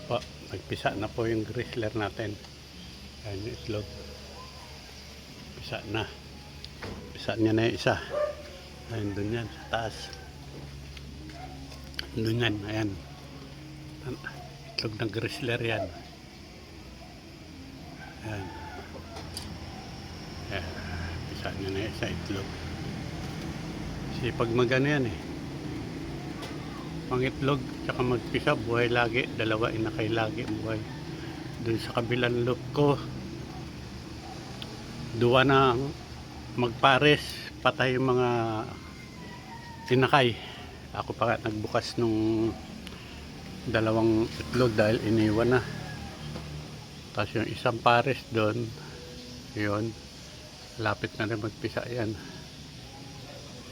po, nagpisa na po yung grizzler natin. Ayan yung itlog. Pisa na. Pisa niya na yung isa. Ayan, dun yan, sa taas. Dun yan, ayan. Itlog ng grizzler yan. Ayan. Ayan. Pisa niya na yung isa itlog. Kasi pag magano yan pangitlog tsaka magpisa, buhay lagi. Dalawa inakay lagi buhay. Dun sa kabilang loop ko, duwa na magpares, patay yung mga inakay. Ako pa nagbukas nung dalawang itlog dahil iniwan na. Tapos yung isang pares doon, yun, lapit na rin magpisa yan.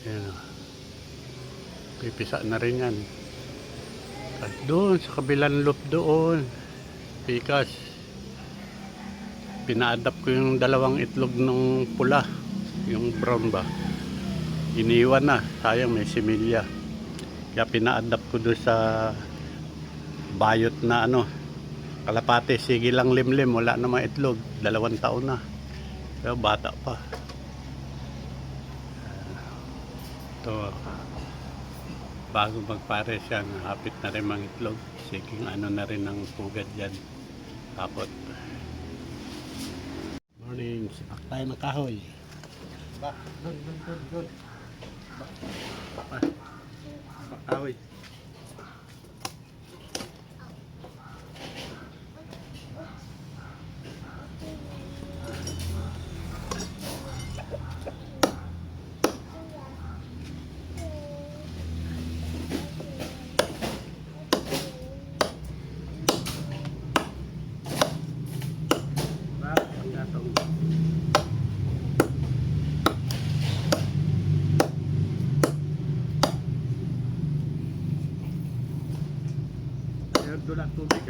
Yan, pipisa na rin yan. At doon sa kabilang loop doon, pikas, pina-adapt ko yung dalawang itlog ng pula, yung brown ba, iniwan na, sayang may similya. Kaya pina-adapt ko doon sa bayot na kalapate. Sige lang limlim, wala namang itlog, 2 taon na, pero bata pa. Ito, bago magpares yan, hapit na rin mga itlog. Siging na rin ang pugad dyan, kapot. Morning, sipak tayo ng kahoy. Ba, doon. Sipak kahoy. Doon ang tubig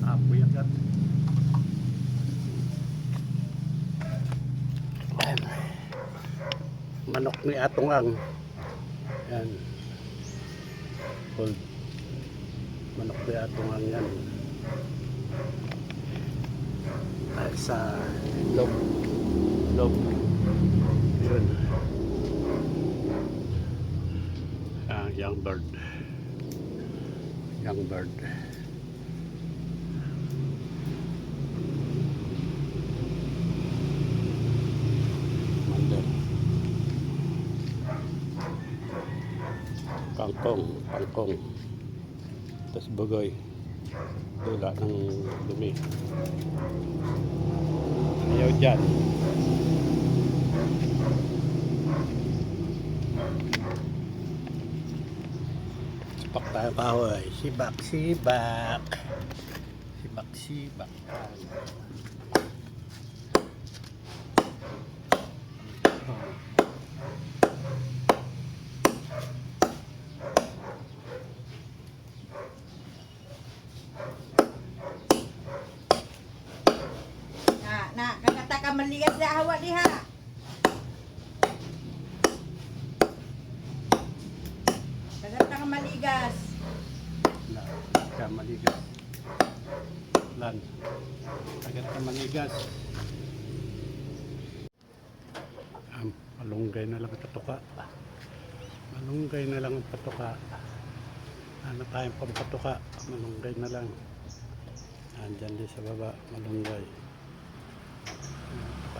apoy agad. Manok ni Atong Ang. Yan. Cold. Manok ni Atong Ang yan. Dahil sa loob. Yun. Young bird. Pangkong, tapos bugoy, dula ng dumi. Ayaw dyan. Sipak tayo kahoy. Sibak. Maligas na hawa diha. Dagat ka maligas. Dagat ka maligas. Malunggay na lang ang patuka. Ano tayong pampatuka? Malunggay na lang. Andyan din sa baba, malunggay.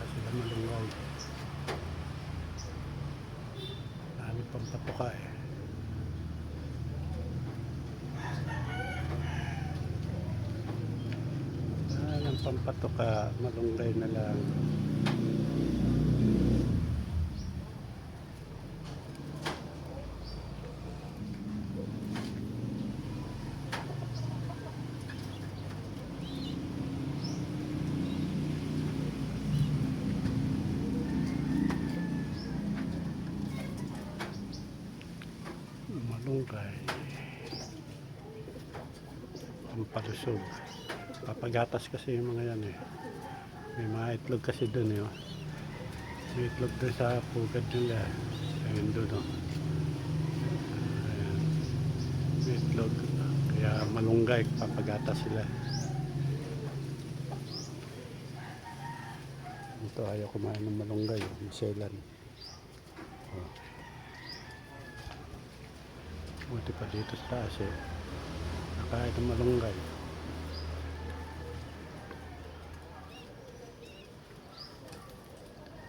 Sila malunggay. Dami pang patuka Ang pampatuka, malunggay na lang. malunggay. Pampalusog. Papagatas kasi yung mga yan eh. May mga itlog kasi dun eh. Oh. May itlog dun sa pugad nila. Ayun dun oh. Ayan. May itlog. Kaya malunggay, papagatas sila. Ito ayaw kumain ng malunggay. Miselan. Oh. Buti pa dito sa taas eh. Nakain ng malunggay.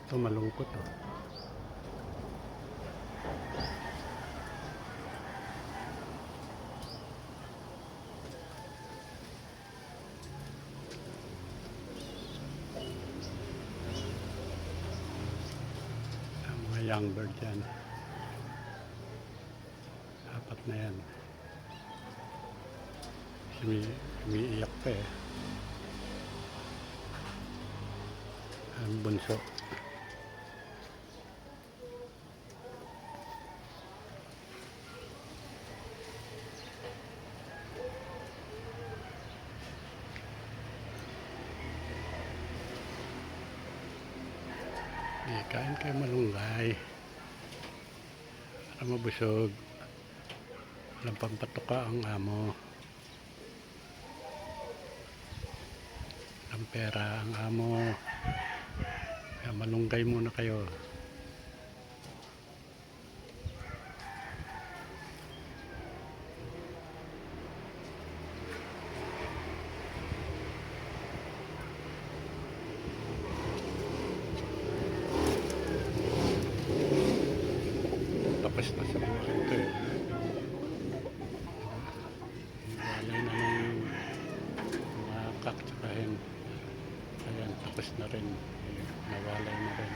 Ito malungkot oh. Ang mga young bird yan. Apat na yan. Umiiyak pa eh. Ang bunso. Kain kayo malunggay. Para mabusog. Walang pampatuka ang amo. Walang pera ang amo. Kaya malunggay muna kayo. Tapos na sa buhay ito eh. Walay na ng mga kak tsaka hen. Ayan, tapos na rin. Nawalay na rin.